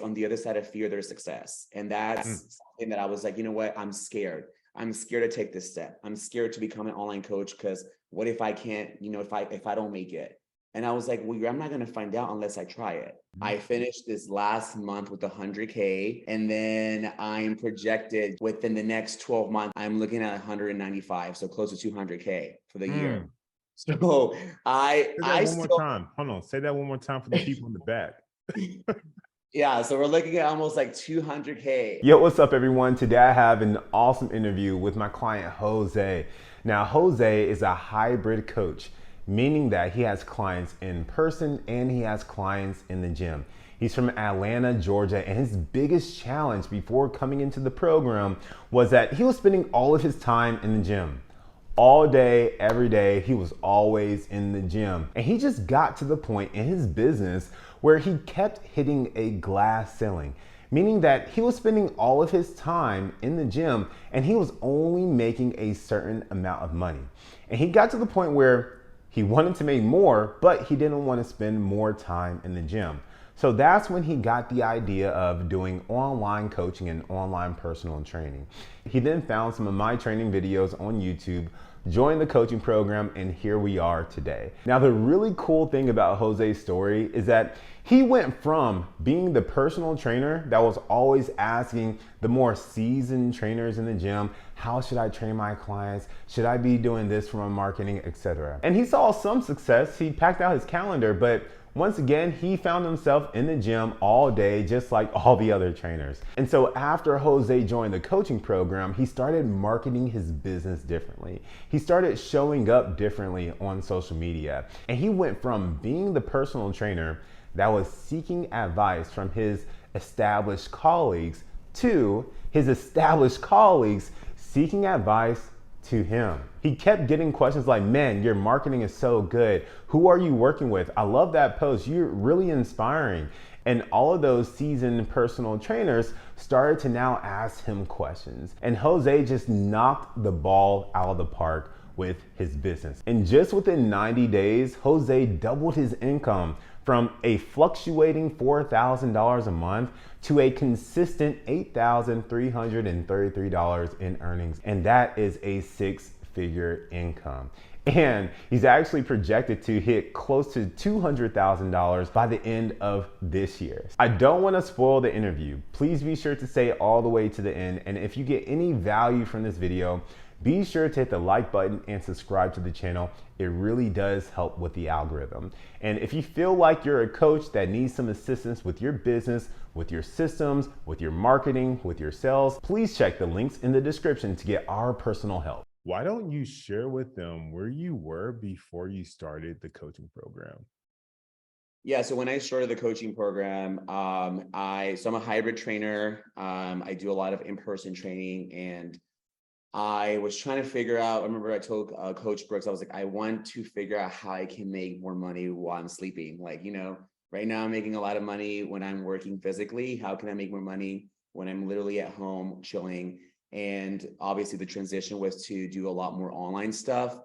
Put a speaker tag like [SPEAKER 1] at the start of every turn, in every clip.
[SPEAKER 1] on the other side of fear, there's success. And that's something that I was like, you know what? I'm scared. I'm scared to take this step. I'm scared to become an online coach because what if I can't, if I don't make it? And I was like, well, I'm not going to find out unless I try it. I finished this last month with 100K, and then I'm projected within the next 12 months, I'm looking at 195, so close to 200K for the year. So
[SPEAKER 2] Say that one more time. Hold on. Say that one more time for the people in the back.
[SPEAKER 1] Yeah, so we're looking at almost like 200K.
[SPEAKER 2] Yo, what's up, everyone? Today I have an awesome interview with my client, Jose. Now, Jose is a hybrid coach, meaning that he has clients in person and he has clients in the gym. He's from Atlanta, Georgia, and his biggest challenge before coming into the program was that he was spending all of his time in the gym. All day, every day, he was always in the gym. And he just got to the point in his business where he kept hitting a glass ceiling, meaning that he was spending all of his time in the gym and he was only making a certain amount of money. And he got to the point where he wanted to make more, but he didn't want to spend more time in the gym. So that's when he got the idea of doing online coaching and online personal training. He then found some of my training videos on YouTube, joined the coaching program, and here we are today. Now, the really cool thing about Jose's story is that he went from being the personal trainer that was always asking the more seasoned trainers in the gym, how should I train my clients? Should I be doing this for my marketing, etc. And he saw some success. He packed out his calendar, but once again, he found himself in the gym all day, just like all the other trainers. And so after Jose joined the coaching program, he started marketing his business differently. He started showing up differently on social media. And he went from being the personal trainer that was seeking advice from his established colleagues to his established colleagues seeking advice to him. He kept getting questions like, man, your marketing is so good. Who are you working with? I love that post. You're really inspiring. And all of those seasoned personal trainers started to now ask him questions. And Jose just knocked the ball out of the park with his business. And just within 90 days, Jose doubled his income from a fluctuating $4,000 a month to a consistent $8,333 in earnings. And that is a six-figure income. And he's actually projected to hit close to $200,000 by the end of this year. I don't want to spoil the interview. Please be sure to stay all the way to the end. And if you get any value from this video, be sure to hit the like button and subscribe to the channel. It really does help with the algorithm. And if you feel like you're a coach that needs some assistance with your business, with your systems, with your marketing, with your sales, please check the links in the description to get our personal help. Why don't you share with them where you were before you started the coaching program?
[SPEAKER 1] Yeah, so when I started the coaching program, I'm a hybrid trainer. I do a lot of in-person training, and I was trying to figure out, I remember I told Coach Brooks, I was like, I want to figure out how I can make more money while I'm sleeping. Like, right now I'm making a lot of money when I'm working physically. How can I make more money when I'm literally at home chilling? And obviously the transition was to do a lot more online stuff,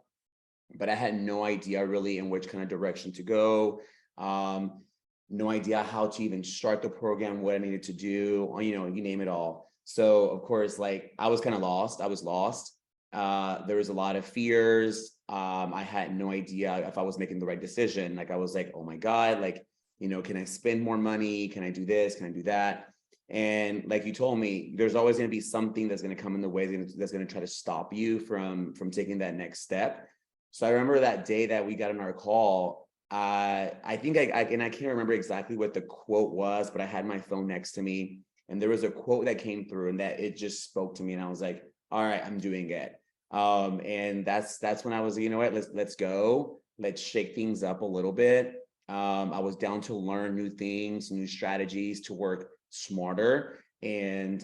[SPEAKER 1] but I had no idea really in which kind of direction to go. No idea how to even start the program, what I needed to do, you name it all. So of course, like I was kind of lost. I was lost. There was a lot of fears. I had no idea if I was making the right decision. Like I was like, oh my God, like, can I spend more money? Can I do this? Can I do that? And like you told me, there's always going to be something that's going to come in the way that's going to try to stop you from taking that next step. So I remember that day that we got on our call, I think I can't remember exactly what the quote was, but I had my phone next to me. And there was a quote that came through and that it just spoke to me. And I was like, all right, I'm doing it. And that's when I was, you know what, let's go. Let's shake things up a little bit. I was down to learn new things, new strategies to work smarter. And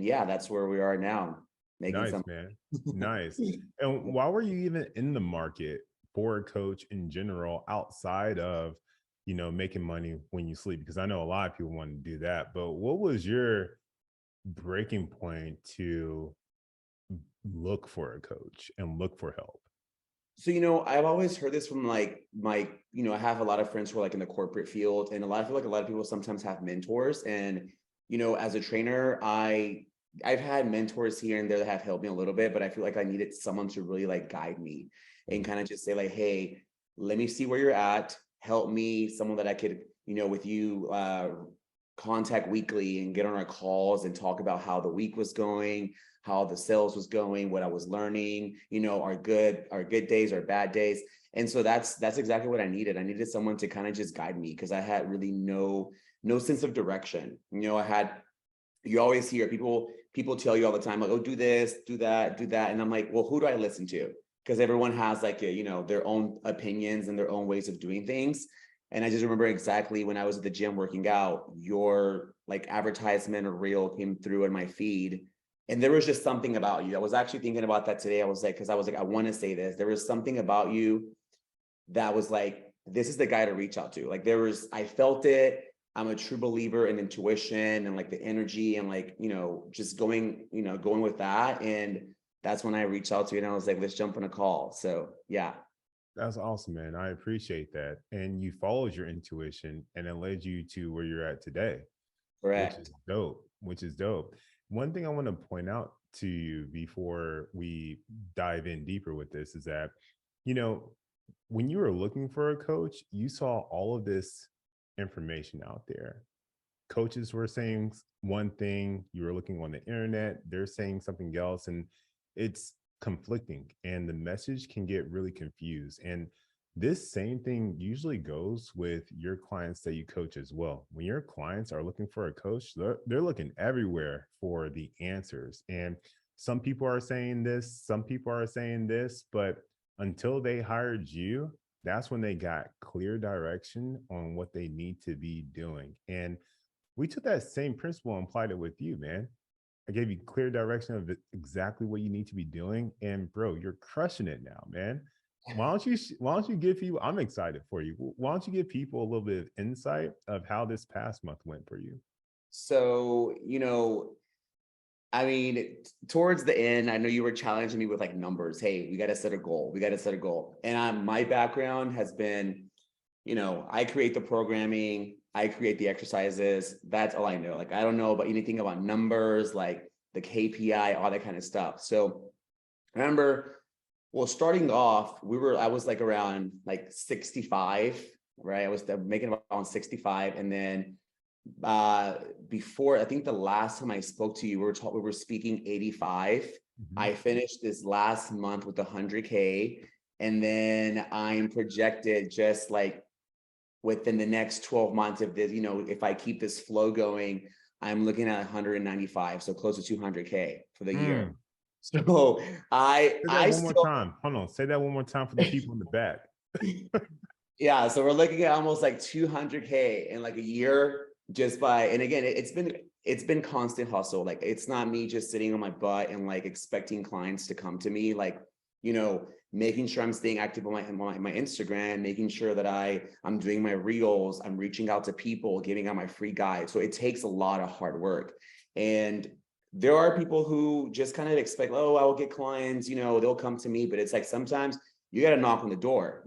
[SPEAKER 1] yeah, that's where we are now.
[SPEAKER 2] Nice, man. Nice. And why were you even in the market for a coach in general outside of making money when you sleep? Because I know a lot of people want to do that, but what was your breaking point to look for a coach and look for help?
[SPEAKER 1] So, I've always heard this from like I have a lot of friends who are like in the corporate field, and I feel like a lot of people sometimes have mentors. And, as a trainer, I've had mentors here and there that have helped me a little bit, but I feel like I needed someone to really like guide me and kind of just say like, hey, let me see where you're at. Help me, someone that I could, with you, contact weekly and get on our calls and talk about how the week was going, how the sales was going, what I was learning, our good days, our bad days. And so that's exactly what I needed. I needed someone to kind of just guide me because I had really no sense of direction. You always hear people tell you all the time, like, oh, do this, do that, do that. And I'm like, well, who do I listen to? Because everyone has like their own opinions and their own ways of doing things. And I just remember exactly when I was at the gym working out, your like advertisement or reel came through in my feed. And there was just something about you. I was actually thinking about that today. I was like, I want to say this. There was something about you that was like, this is the guy to reach out to. Like I felt it. I'm a true believer in intuition and like the energy and like, just going with that. And that's when I reached out to you and I was like, let's jump on a call. So yeah.
[SPEAKER 2] That's awesome, man. I appreciate that. And you followed your intuition and it led you to where you're at today, which is
[SPEAKER 1] Correct.
[SPEAKER 2] dope, which is dope. One thing I want to point out to you before we dive in deeper with this is that, you know, when you were looking for a coach, you saw all of this information out there. Coaches were saying one thing, you were looking on the internet, they're saying something else, and it's conflicting, and the message can get really confused. And this same thing usually goes with your clients that you coach as well. When your clients are looking for a coach, they're looking everywhere for the answers. And some people are saying this, some people are saying this, but until they hired you, that's when they got clear direction on what they need to be doing. And we took that same principle and applied it with you, man. I gave you clear direction of exactly what you need to be doing. And bro, you're crushing it now, man. Why don't you give people, I'm excited for you. Why don't you give people a little bit of insight of how this past month went for you?
[SPEAKER 1] So, I mean, towards the end, I know you were challenging me with like numbers. Hey, we got to set a goal. We got to set a goal. And my background has been, I create the programming, I create the exercises. That's all I know. Like, I don't know about anything about numbers, like the KPI, all that kind of stuff. So I remember, well, starting off, I was like around like 65, right? I was making around 65. And then before, I think the last time I spoke to you, we were speaking 85.
[SPEAKER 2] Mhm.
[SPEAKER 1] I finished this last month with 100K. And then I'm projected just like within the next 12 months of this, if I keep this flow going, I'm looking at 195, so close to 200K for the year.
[SPEAKER 2] Mm.
[SPEAKER 1] So
[SPEAKER 2] Say that
[SPEAKER 1] I
[SPEAKER 2] one more
[SPEAKER 1] still,
[SPEAKER 2] time. Hold on. Say that one more time for the people in the back.
[SPEAKER 1] yeah, so we're looking at almost like 200K in like a year just by, and again, it's been constant hustle. Like it's not me just sitting on my butt and like expecting clients to come to me. Like, making sure I'm staying active on my Instagram, making sure that I'm doing my reels, I'm reaching out to people, giving out my free guide. So it takes a lot of hard work. And there are people who just kind of expect, oh, I will get clients, they'll come to me. But it's like sometimes you got to knock on the door,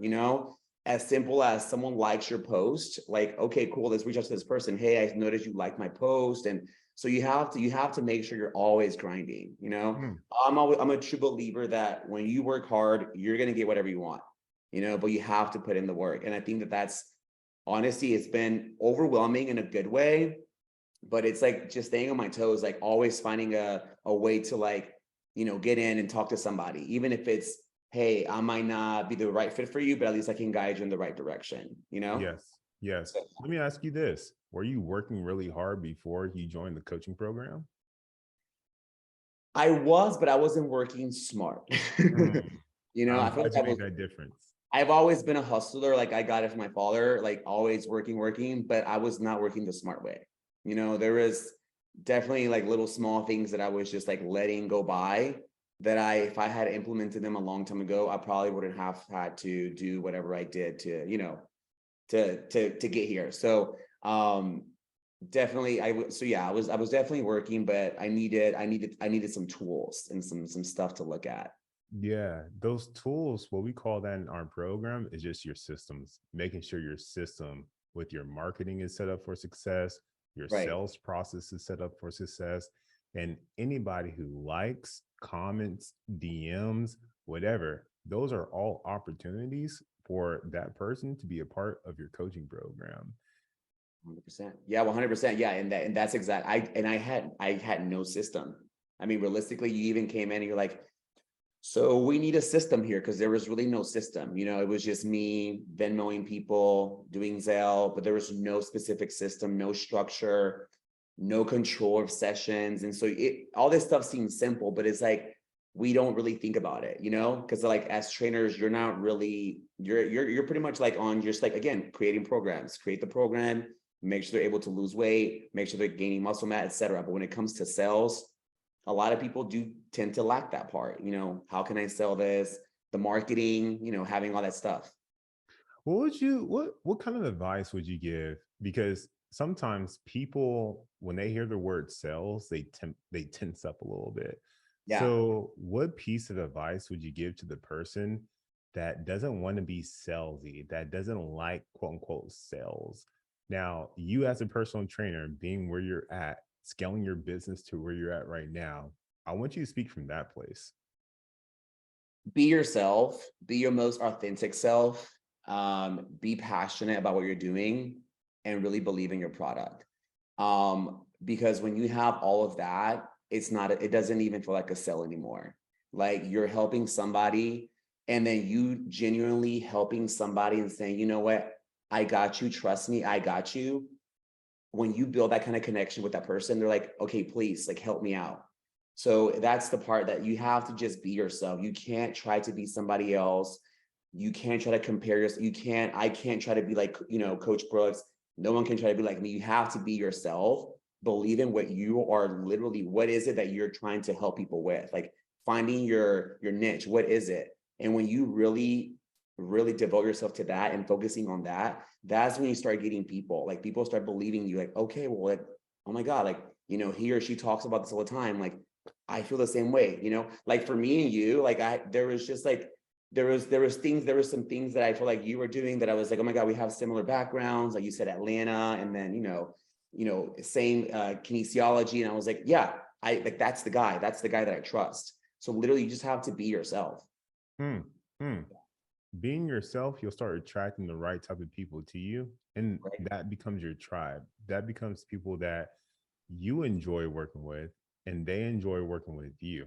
[SPEAKER 1] as simple as someone likes your post, like, okay, cool, let's reach out to this person. Hey, I noticed you like my post. And so you have to make sure you're always grinding,
[SPEAKER 2] Mm.
[SPEAKER 1] I'm a true believer that when you work hard, you're going to get whatever you want, but you have to put in the work. And I think that's honestly, it's been overwhelming in a good way, but it's like just staying on my toes, like always finding a way to like, get in and talk to somebody, even if it's, hey, I might not be the right fit for you, but at least I can guide you in the right direction.
[SPEAKER 2] Yes. Yes.
[SPEAKER 1] So
[SPEAKER 2] Let me ask you this. Were you working really hard before you joined the coaching program?
[SPEAKER 1] I was, but I wasn't working smart.
[SPEAKER 2] Mm.
[SPEAKER 1] I
[SPEAKER 2] I'm
[SPEAKER 1] feel
[SPEAKER 2] glad
[SPEAKER 1] like
[SPEAKER 2] you made that difference.
[SPEAKER 1] I've always been a hustler. Like I got it from my father, like always working, but I was not working the smart way. There was definitely like little small things that I was just like letting go by that if I had implemented them a long time ago, I probably wouldn't have had to do whatever I did to get here. So, definitely I was definitely working, but I needed some tools and some stuff to look at.
[SPEAKER 2] Yeah, those tools, what we call that in our program is just your systems, making sure your system with your marketing is set up for success, your
[SPEAKER 1] Right.
[SPEAKER 2] sales process is set up for success. And anybody who likes, comments, DMs, whatever, those are all opportunities for that person to be a part of your coaching program.
[SPEAKER 1] 100%. Yeah, 100%. Yeah, and that's exact. I had no system. I mean, realistically, you even came in and you're like, so we need a system here because there was really no system. It was just me Venmoing people, doing Zelle, but there was no specific system, no structure, no control of sessions. And so all this stuff seems simple, but it's like we don't really think about it, because like as trainers, you're not really you're pretty much like on just like again creating programs, create the program, make sure they're able to lose weight, make sure they're gaining muscle mass, etc. But when it comes to sales, a lot of people do tend to lack that part. How can I sell this? The marketing, having all that stuff.
[SPEAKER 2] What kind of advice would you give? Because sometimes people, when they hear the word sales, they tense up a little bit.
[SPEAKER 1] Yeah.
[SPEAKER 2] So what piece of advice would you give to the person that doesn't want to be salesy, that doesn't like quote unquote sales? Now, you as a personal trainer, being where you're at, scaling your business to where you're at right now, I want you to speak from that place.
[SPEAKER 1] Be yourself, be your most authentic self, be passionate about what you're doing and really believe in your product. Because when you have all of that, it doesn't even feel like a sell anymore. Like you're helping somebody and then you genuinely helping somebody and saying, you know what, I got you, trust me, I got you. When you build that kind of connection with that person, they're like, okay, please, like help me out. So that's the part that you have to just be yourself. You can't try to be somebody else. You can't try to compare yourself. I can't try to be like, Coach Brooks. No one can try to be like me. You have to be yourself. Believe in what you are literally, what is it that you're trying to help people with? Like finding your niche. What is it? And when you really devote yourself to that and focusing on that, that's when you start getting people, like people start believing you, like, okay, well, like, oh my God, like, he or she talks about this all the time. Like, I feel the same way, like for me and you, like there was just like, there was some things that I feel like you were doing that I was like, oh my God, we have similar backgrounds. Like you said, Atlanta, and then, same kinesiology. And I was like, yeah, that's the guy that I trust. So literally you just have to be yourself.
[SPEAKER 2] Hmm. Hmm. Being yourself, you'll start attracting the right type of people to you. And
[SPEAKER 1] Right.
[SPEAKER 2] that becomes your tribe. That becomes people that you enjoy working with and they enjoy working with you.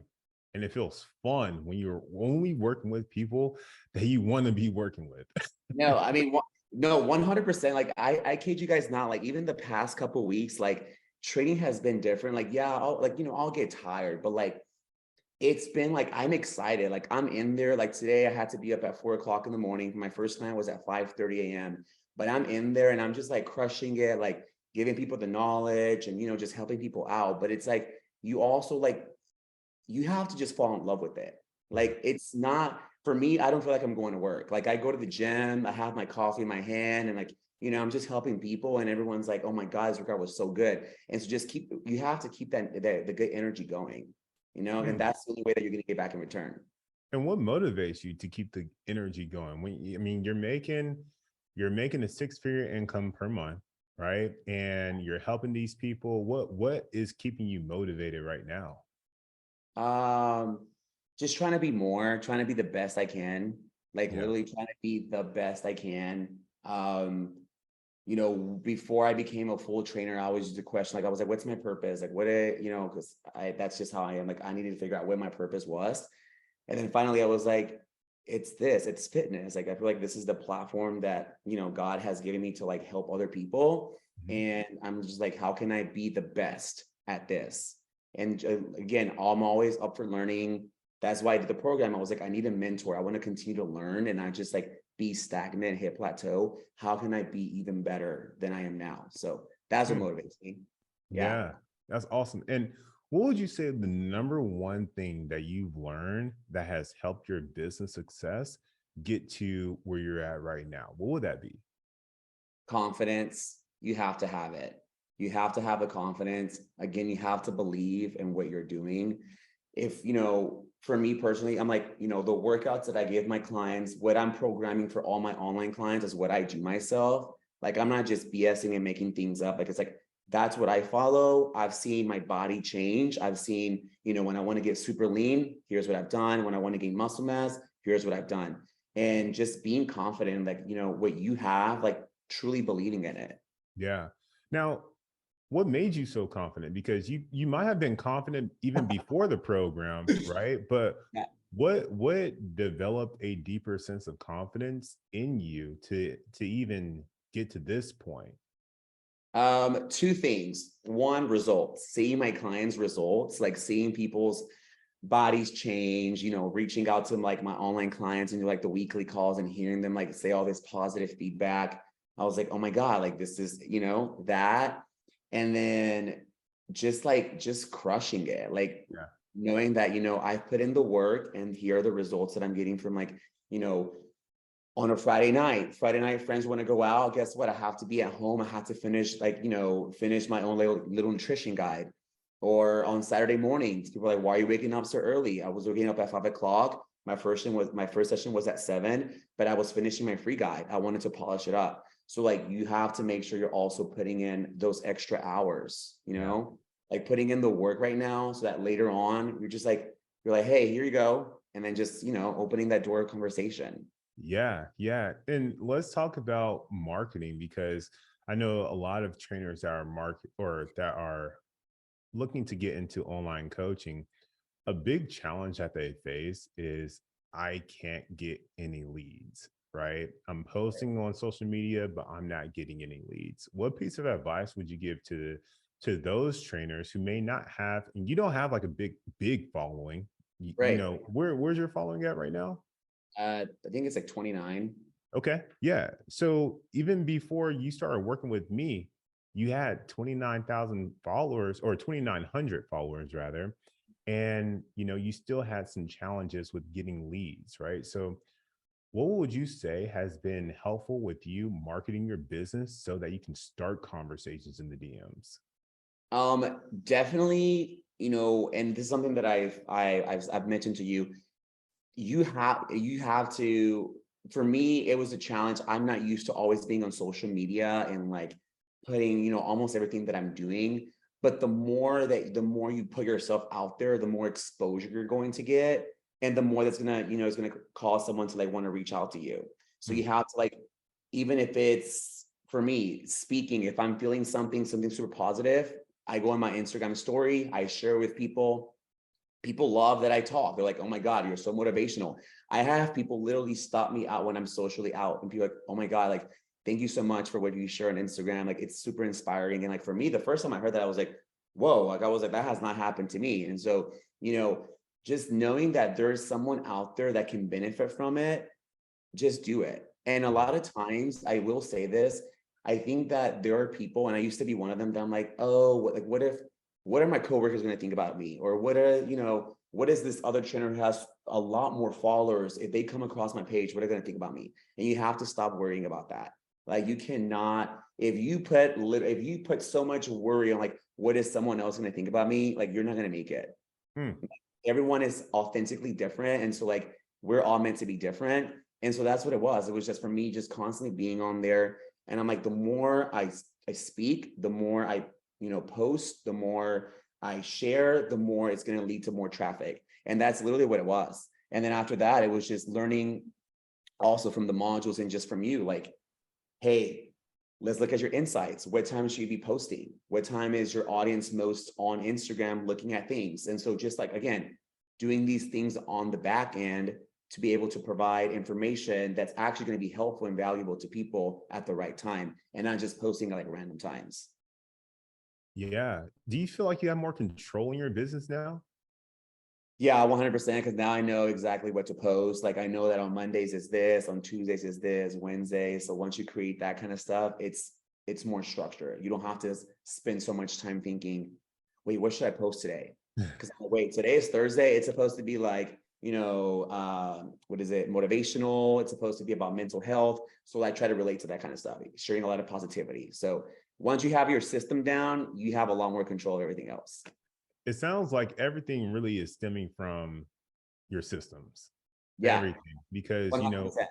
[SPEAKER 2] And it feels fun when you're only working with people that you want to be working with.
[SPEAKER 1] No, I mean, no, 100%. Like I kid you guys not, like even the past couple weeks, like training has been different. Like, yeah, I'll get tired, but like, it's been like, I'm excited. Like I'm in there, like today I had to be up at 4 o'clock in the morning. My first client was at 5:30 a.m. But I'm in there and I'm just like crushing it, like giving people the knowledge and, just helping people out. But it's like, you also like, you have to just fall in love with it.
[SPEAKER 2] Yeah.
[SPEAKER 1] Like it's not for me, I don't feel like I'm going to work. Like I go to the gym, I have my coffee in my hand and like, I'm just helping people and everyone's like, oh my God, this workout was so good. And so you have to keep the good energy going, and
[SPEAKER 2] Hmm.
[SPEAKER 1] that's the only way that you're going to get back in return.
[SPEAKER 2] And what motivates you to keep the energy going? I mean, you're making a six-figure income per month, right? And you're helping these people. What is keeping you motivated right now?
[SPEAKER 1] Um, just trying to be the best I can, like
[SPEAKER 2] Yeah.
[SPEAKER 1] literally trying to be the best I can. Before I became a full trainer, I always used to question, like, I was like, what's my purpose? Like, because that's just how I am. Like, I needed to figure out what my purpose was. And then finally I was like, it's fitness. Like, I feel like this is the platform that, God has given me to like help other people.
[SPEAKER 2] Mhm.
[SPEAKER 1] And I'm just like, how can I be the best at this? And again, I'm always up for learning. That's why I did the program. I was like, I need a mentor. I want to continue to learn and not just like be stagnant, hit plateau. How can I be even better than I am now? So that's what
[SPEAKER 2] Hmm.
[SPEAKER 1] motivates me. Yeah.
[SPEAKER 2] Yeah, that's awesome. And what would you say the number one thing that you've learned that has helped your business success get to where you're at right now? What would that be?
[SPEAKER 1] Confidence, you have to have it. You have to have the confidence. Again, you have to believe in what you're doing. if, you know, for me personally, I'm like, you know, the workouts that I give my clients, what I'm programming for all my online clients is what I do myself. Like, I'm not just BSing and making things up. Like, it's like, that's what I follow. I've seen my body change. I've seen, you know, when I want to get super lean, here's what I've done. When I want to gain muscle mass, here's what I've done. And just being confident, like, you know, what you have, like truly believing in it.
[SPEAKER 2] Yeah. Now, what made you so confident? Because you might have been confident even before the program, right? But
[SPEAKER 1] Yeah.
[SPEAKER 2] what developed a deeper sense of confidence in you to even get to this point?
[SPEAKER 1] Two things. One, results. Seeing my clients' results, like seeing people's bodies change, you know, reaching out to like my online clients and do like the weekly calls and hearing them like say all this positive feedback. I was like, oh my God, like this is, you know, that. And then just crushing it, like
[SPEAKER 2] Yeah.
[SPEAKER 1] knowing that, you know, I've put in the work and here are the results that I'm getting from like, you know, on a Friday night, friends want to go out. Guess what? I have to be at home. I have to finish, like, you know, finish my own little nutrition guide. Or on Saturday mornings, people are like, why are you waking up so early? I was waking up at 5 o'clock. My first session was at 7, but I was finishing my free guide. I wanted to polish it up. So like you have to make sure you're also putting in those extra hours, you
[SPEAKER 2] Yeah.
[SPEAKER 1] know, like putting in the work right now so that later on you're like, hey, here you go. And then just, you know, opening that door of conversation.
[SPEAKER 2] Yeah, yeah. And let's talk about marketing because I know a lot of trainers that are market or that are looking to get into online coaching. A big challenge that they face is I can't get any leads, right? I'm posting on social media, but I'm not getting any leads. What piece of advice would you give to those trainers who may not have, and you don't have like a big following? You
[SPEAKER 1] Right.
[SPEAKER 2] know, where's your following at right now?
[SPEAKER 1] I think it's like 29.
[SPEAKER 2] Okay. Yeah. So even before you started working with me, you had 29,000 followers or 2,900 followers rather. And, you know, you still had some challenges with getting leads, right? So what would you say has been helpful with you marketing your business so that you can start conversations in the DMs?
[SPEAKER 1] Definitely, you know, and this is something that I've mentioned to you. You have to, for me, it was a challenge. I'm not used to always being on social media and like putting, you know, almost everything that I'm doing. But the more you put yourself out there, the more exposure you're going to get. And the more that's gonna, you know, it's gonna cause someone to like want to reach out to you. So
[SPEAKER 2] Hmm.
[SPEAKER 1] you have to like, even if it's for me speaking, if I'm feeling something super positive, I go on my Instagram story, I share with people. People love that I talk. They're like, oh my God, you're so motivational. I have people literally stop me out when I'm socially out and be like, oh my God, like, thank you so much for what you share on Instagram. Like, it's super inspiring. And like, for me, the first time I heard that, I was like, whoa, like, I was like, that has not happened to me. And so, you know, just knowing that there's someone out there that can benefit from it, just do it. And a
[SPEAKER 2] Yeah.
[SPEAKER 1] lot of times, I will say this, I think that there are people, and I used to be one of them, that I'm like, oh, what are my coworkers going to think about me? Or what are, you know, what is this other trainer who has a lot more followers? If they come across my page, what are they going to think about me? And you have to stop worrying about that. Like you cannot, if you put so much worry on like, what is someone else going to think about me? Like you're not going to make it.
[SPEAKER 2] Hmm.
[SPEAKER 1] Everyone is authentically different. And so like we're all meant to be different. And so that's what it was. It was just for me, just constantly being on there. And I'm like, the more I speak, the more I, you know, post, the more I share, the more it's going to lead to more traffic. And that's literally what it was. And then after that, it was just learning also from the modules and just from you, like, hey, let's look at your insights. What time should you be posting? What time is your audience most on Instagram looking at things? And so just like, again, doing these things on the back end to be able to provide information that's actually going to be helpful and valuable to people at the right time and not just posting at like random times.
[SPEAKER 2] Yeah. Do you feel like you have more control in your business now?
[SPEAKER 1] Yeah, 100%. Because now I know exactly what to post. Like I know that on Mondays is this, on Tuesdays is this, Wednesday. So once you create that kind of stuff, it's more structured. You don't have to spend so much time thinking, wait, what should I post today? Because wait, today is Thursday. It's supposed to be like, you know, what is it? Motivational. It's supposed to be about mental health. So I try to relate to that kind of stuff, sharing a lot of positivity. So once you have your system down, you have a lot more control of everything else.
[SPEAKER 2] it sounds like everything really is stemming from your systems,
[SPEAKER 1] Yeah,
[SPEAKER 2] everything, because,
[SPEAKER 1] 100%.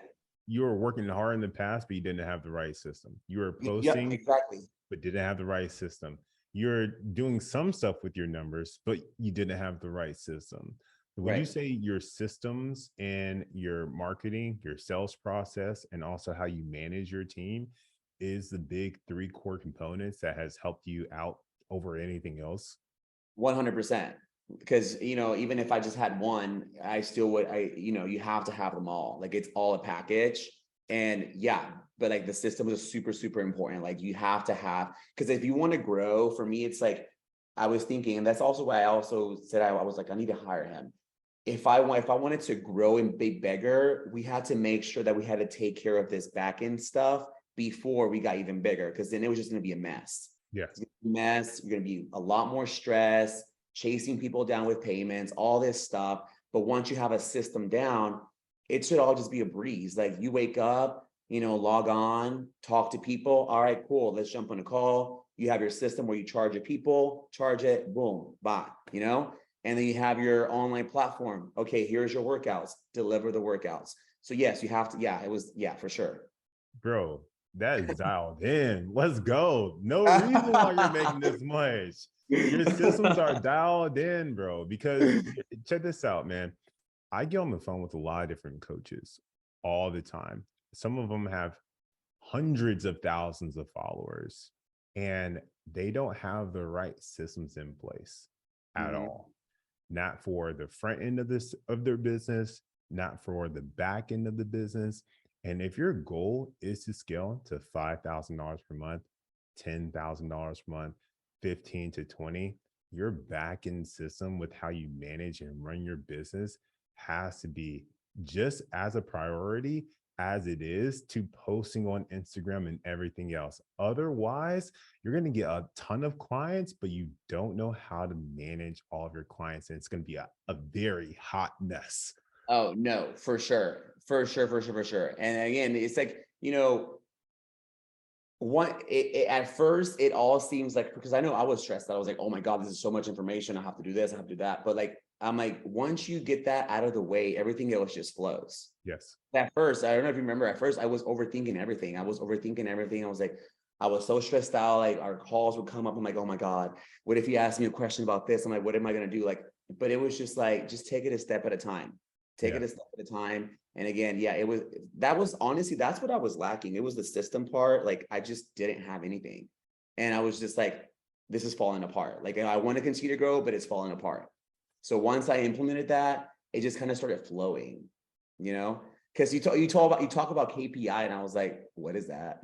[SPEAKER 2] you were working hard in the past, but you didn't have the right system. You were
[SPEAKER 1] Yep,
[SPEAKER 2] posting,
[SPEAKER 1] exactly.
[SPEAKER 2] but didn't have the right system. You're doing some stuff with your numbers, but you didn't have the right system. Would you
[SPEAKER 1] Right.
[SPEAKER 2] say your systems and your marketing, your sales process, and also how you manage your team is the big three core components that has helped you out over anything else?
[SPEAKER 1] 100%. Because, even if I just had one, I still would, you have to have them all. Like it's all a package. And yeah, but like the system is super, super important. Like you have to have, because if you want to grow, for me, it's like, I was thinking, and that's also why I also said, I was like, I need to hire him. If I wanted to grow and be bigger, we had to make sure that we had to take care of this back end stuff before we got even bigger, because then it was just going to be a mess.
[SPEAKER 2] Yeah.
[SPEAKER 1] It's gonna be a mess. You're going to be a lot more stress, chasing people down with payments, all this stuff. But once you have a system down, it should all just be a breeze. Like you wake up, log on, talk to people. All right, cool. Let's jump on a call. You have your system where you charge your people, charge it, boom, bye, and then you have your online platform. Okay, here's your workouts, deliver the workouts. So yes, you have to, yeah, it was, yeah, for sure.
[SPEAKER 2] Bro, that is dialed in. Let's go. No reason why you're making this much. Your systems are dialed in, bro. Because check this out, man. I get on the phone with a lot of different coaches all the time. Some of them have hundreds of thousands of followers, and they don't have the right systems in place at
[SPEAKER 1] Mhm.
[SPEAKER 2] all. Not for the front end of their business, not for the back end of the business. And if your goal is to scale to $5,000 per month, $10,000 per month, 15 to 20, your back end system with how you manage and run your business has to be just as a priority as it is to posting on Instagram and everything else. Otherwise, you're going to get a ton of clients, but you don't know how to manage all of your clients. And it's going to be a very hot mess.
[SPEAKER 1] Oh no, for sure. For sure, for sure, for sure. And again, it's like, at first it all seems like, because I know I was stressed out. I was like, oh my God, this is so much information. I have to do this, I have to do that. But like, I'm like, once you get that out of the way, everything else just flows.
[SPEAKER 2] Yes.
[SPEAKER 1] At first, I don't know if you remember, at first I was overthinking everything. I was like, I was so stressed out. Like our calls would come up. I'm like, oh my God, what if he asked me a question about this? I'm like, what am I going to do? Like, but it was just like, just take it a step at a time. Take
[SPEAKER 2] Yeah.
[SPEAKER 1] it a step at a time. And again, yeah, that was honestly, that's what I was lacking. It was the system part. Like I just didn't have anything. And I was just like, this is falling apart. Like I want to continue to grow, but it's falling apart. So once I implemented that, it just kind of started flowing, because you talk about KPI, and I was like, what is that?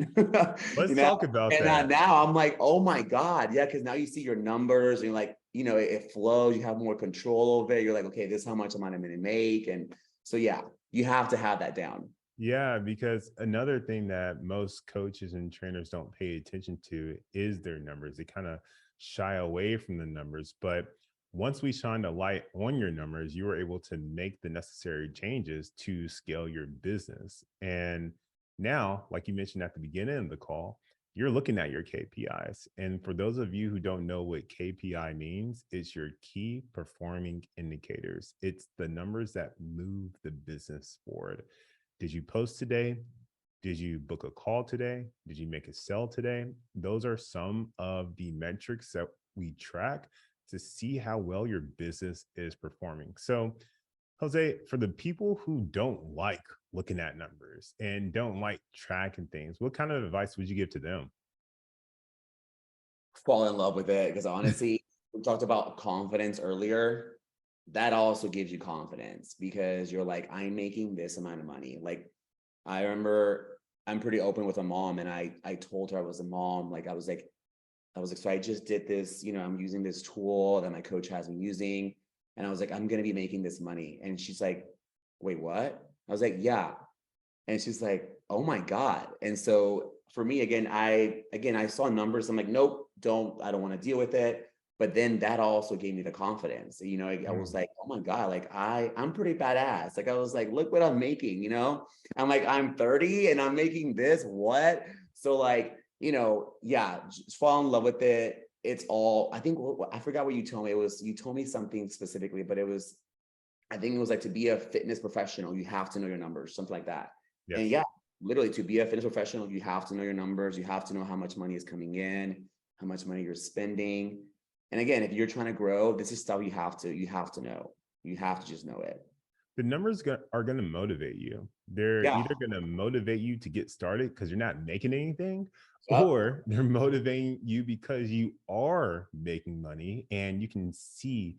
[SPEAKER 2] Let's talk about
[SPEAKER 1] And
[SPEAKER 2] that.
[SPEAKER 1] now I'm like, oh my God, yeah, because now you see your numbers and you're like, it flows, you have more control over it. You're like, okay, this is how much am I going to make? And so yeah, you have to have that down.
[SPEAKER 2] Yeah, because another thing that most coaches and trainers don't pay attention to is their numbers. They kind of shy away from the numbers. But once we shine a light on your numbers, you were able to make the necessary changes to scale your business. And now, like you mentioned at the beginning of the call, you're looking at your KPIs. And for those of you who don't know what KPI means, it's your key performing indicators. It's the numbers that move the business forward. Did you post today? Did you book a call today? Did you make a sale today? Those are some of the metrics that we track to see how well your business is performing. So, Jose, for the people who don't like looking at numbers and don't like tracking things, what kind of advice would you give to them?
[SPEAKER 1] Fall in love with it, because honestly, we talked about confidence earlier. That also gives you confidence because you're like, I'm making this amount of money. Like I remember, I'm pretty open with a mom, and I told her I was a mom. Like I was like, so I just did this, I'm using this tool that my coach has me using. And I was like, I'm going to be making this money. And she's like, wait, what? I was like, yeah. And she's like, oh my God. And so for me, I saw numbers. I'm like, nope, I don't want to deal with it. But then that also gave me the confidence. I was
[SPEAKER 2] Mm.
[SPEAKER 1] like, oh my God, like I'm pretty badass. Like I was like, look what I'm making. I'm like, I'm 30 and I'm making this. What? So like, yeah, just fall in love with it. it's all, I think, I forgot what you told me. You told me something specifically, but I think it was like, to be a fitness professional, you have to know your numbers, something like that.
[SPEAKER 2] Yes.
[SPEAKER 1] And yeah, literally, to be a fitness professional, you have to know your numbers. You have to know how much money is coming in, how much money you're spending. And again, if you're trying to grow, this is stuff you have to know. You have to just know it.
[SPEAKER 2] The numbers are going to motivate you. They're
[SPEAKER 1] Yeah.
[SPEAKER 2] either going to motivate you to get started because you're not making anything,
[SPEAKER 1] Yep.
[SPEAKER 2] or they're motivating you because you are making money and you can see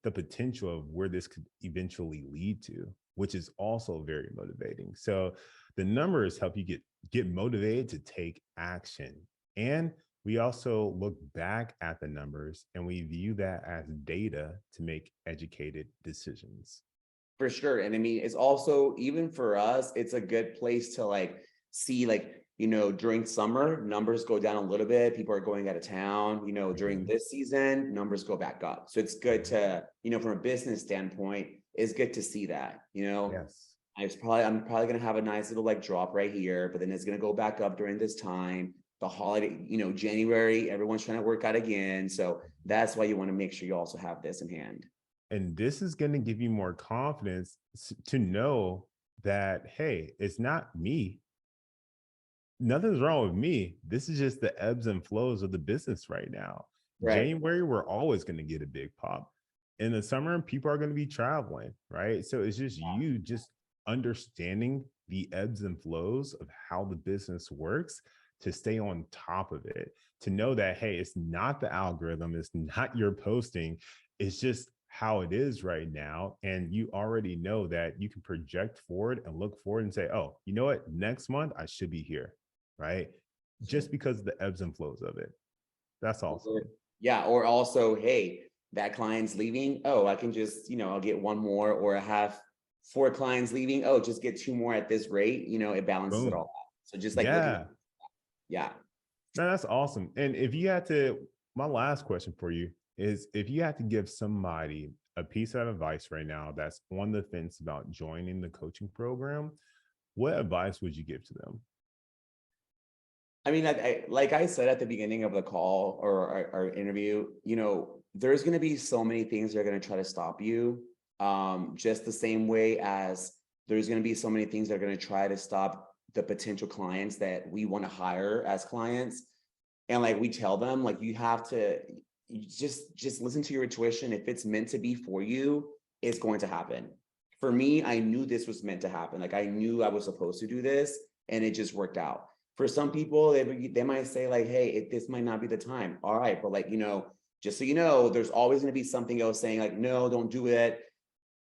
[SPEAKER 2] the potential of where this could eventually lead to, which is also very motivating. So the numbers help you get motivated to take action. And we also look back at the numbers and we view that as data to make educated decisions.
[SPEAKER 1] For sure. And I mean, it's also, even for us, it's a good place to like see, like, during summer, numbers go down a little bit. People are going out of town, during this season, numbers go back up. So it's good to, from a business standpoint, it's good to see that,
[SPEAKER 2] Yes.
[SPEAKER 1] I'm probably going to have a nice little like drop right here, but then it's going to go back up during this time. The holiday, January, everyone's trying to work out again. So that's why you want to make sure you also have this in hand.
[SPEAKER 2] And this is going to give you more confidence to know that, hey, it's not me. Nothing's wrong with me. This is just the ebbs and flows of the business right now.
[SPEAKER 1] Right.
[SPEAKER 2] January, we're always going to get a big pop. In the summer, people are going to be traveling, right? So it's just you just understanding the ebbs and flows of how the business works to stay on top of it, to know that, hey, it's not the algorithm, it's not your posting, it's just how it is right now. And you already know that you can project forward and look forward and say, oh, you know what? Next month, I should be here, right? Just because of the ebbs and flows of it. That's awesome.
[SPEAKER 1] Yeah. Or also, hey, that client's leaving. Oh, I can just, I'll get one more, or I have 4 clients leaving. Oh, just get 2 more at this rate. It balances it all out. So just like looking at, yeah.
[SPEAKER 2] No, that's awesome. And if you had to, my last question for you is, if you had to give somebody a piece of advice right now that's on the fence about joining the coaching program, what advice would you give to them?
[SPEAKER 1] I mean, like I said at the beginning of the call or our interview, there's going to be so many things that are going to try to stop you. Just the same way as there's going to be so many things that are going to try to stop the potential clients that we want to hire as clients. And like we tell them, like, you have to just listen to your intuition. If it's meant to be for you, it's going to happen. For me, I knew this was meant to happen. Like, I knew I was supposed to do this, and it just worked out. For some people, they might say like, hey, this might not be the time. All right, but like, just so you know, there's always going to be something else saying like, no, don't do it.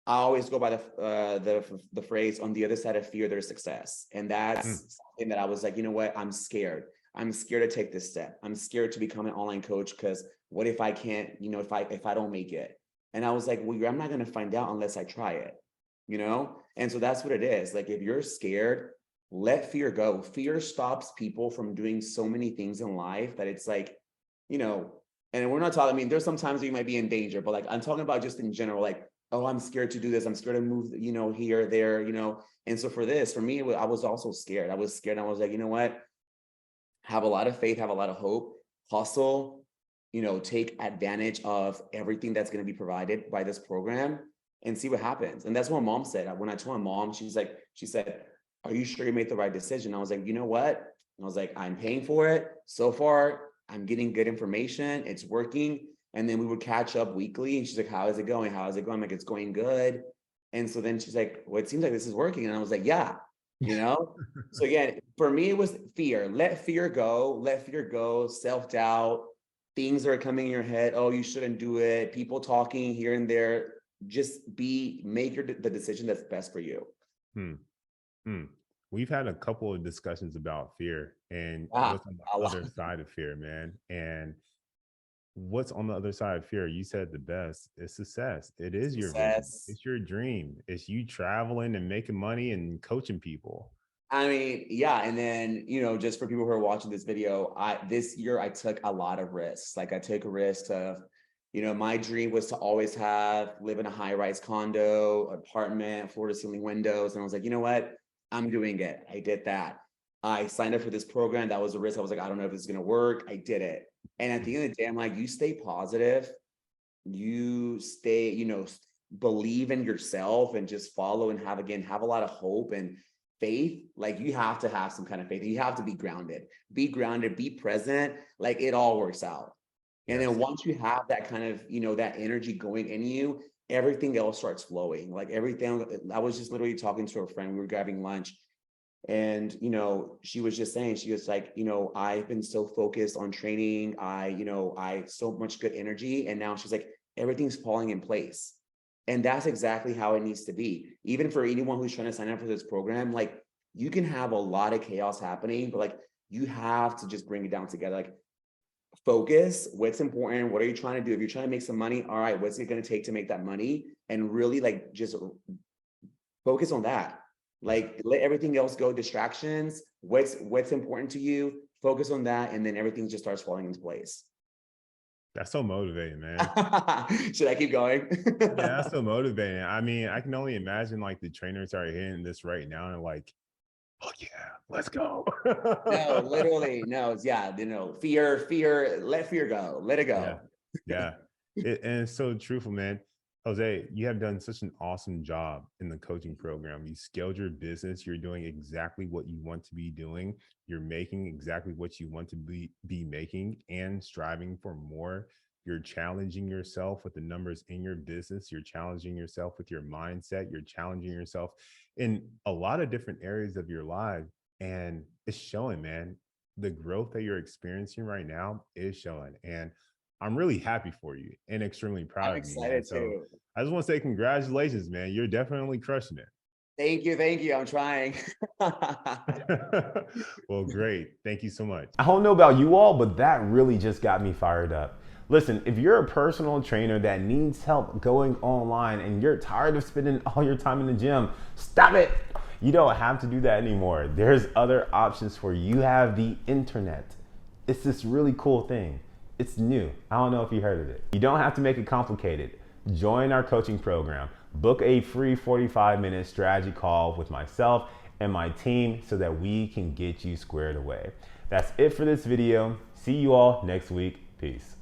[SPEAKER 1] I always go by the phrase, on the other side of fear, there's success. And that's something that I was like, you know what? I'm scared. I'm scared to take this step. I'm scared to become an online coach, because what if I can't, if I don't make it? And I was like, well, I'm not going to find out unless I try it, And so that's what it is. Like, if you're scared, let fear go. Fear stops people from doing so many things in life that it's like, and we're not talking, I mean, there's sometimes you might be in danger, but like, I'm talking about just in general, like, oh, I'm scared to do this. I'm scared to move, here, there, And so for me, I was also scared. I was scared. I was like, you know what? Have a lot of faith, have a lot of hope, hustle, take advantage of everything that's going to be provided by this program and see what happens. And that's what Mom said. When I told my mom, she said, are you sure you made the right decision? I was like, you know what? I was like, I'm paying for it. So far, I'm getting good information. It's working. And then we would catch up weekly. And she's like, how is it going? How is it going? I'm like, it's going good. And so then she's like, well, it seems like this is working. And I was like, yeah, So again, for me, it was fear. Let fear go, self-doubt, things that are coming in your head. Oh, you shouldn't do it. People talking here and there. Just make the decision that's best for you.
[SPEAKER 2] We've had a couple of discussions about fear and what's on the other side of fear, man. And what's on the other side of fear? You said the best. It's success. It is your vision. It's your dream. It's you traveling and making money and coaching people.
[SPEAKER 1] I mean, yeah. And then, just for people who are watching this video, this year I took a lot of risks. Like, I took a risk of, my dream was to always live in a high-rise condo, apartment, floor to ceiling windows. And I was like, you know what? I'm doing it. I did that. I signed up for this program. That was a risk. I was like, I don't know if this is going to work. I did it. And at the end of the day, I'm like, you stay positive, you stay, believe in yourself and just follow and have a lot of hope and faith. Like you have to have some kind of faith. You have to be grounded, be present. Like it all works out. And then
[SPEAKER 2] Yes.
[SPEAKER 1] once you have that kind of, that energy going in you, everything else starts flowing. Like everything. I was just literally talking to a friend. We were grabbing lunch. And, she was just saying, she was like, I've been so focused on training. I so much good energy. And now she's like, everything's falling in place. And that's exactly how it needs to be. Even for anyone who's trying to sign up for this program, like you can have a lot of chaos happening, but like you have to just bring it down together. Like focus, what's important, what are you trying to do? If you're trying to make some money, all right, what's it going to take to make that money? And really like just focus on that. Like let everything else go, distractions, what's important to you, focus on that, and then everything just starts falling into place.
[SPEAKER 2] That's so motivating, man.
[SPEAKER 1] Should I keep going?
[SPEAKER 2] Yeah, that's so motivating. I mean, I can only imagine like the trainers are hearing this right now and like, oh yeah, let's go.
[SPEAKER 1] No, literally, no, yeah, fear, let fear go, let it
[SPEAKER 2] Yeah,
[SPEAKER 1] go.
[SPEAKER 2] yeah. And it's so truthful, man. Jose, you have done such an awesome job in the coaching program. You scaled your business. You're doing exactly what you want to be doing. You're making exactly what you want to be making and striving for more. You're challenging yourself with the numbers in your business. You're challenging yourself with your mindset. You're challenging yourself in a lot of different areas of your life. And it's showing, man. The growth that you're experiencing right now is showing. And I'm really happy for you and extremely
[SPEAKER 1] I'm
[SPEAKER 2] proud of you, man.
[SPEAKER 1] excited
[SPEAKER 2] So
[SPEAKER 1] too.
[SPEAKER 2] I just want to say congratulations, man. You're definitely crushing
[SPEAKER 1] Thank you, I'm trying.
[SPEAKER 2] it. Well, great. Thank you so much.
[SPEAKER 3] I don't know about you all, but that really just got me fired up. Listen, if you're a personal trainer that needs help going online and you're tired of spending all your time in the gym, stop it. You don't have to do that anymore. There's other options for you. You have the internet. It's this really cool thing. It's new. I don't know if you heard of it. You don't have to make it complicated. Join our coaching program. Book a free 45-minute strategy call with myself and my team so that we can get you squared away. That's it for this video. See you all next week. Peace.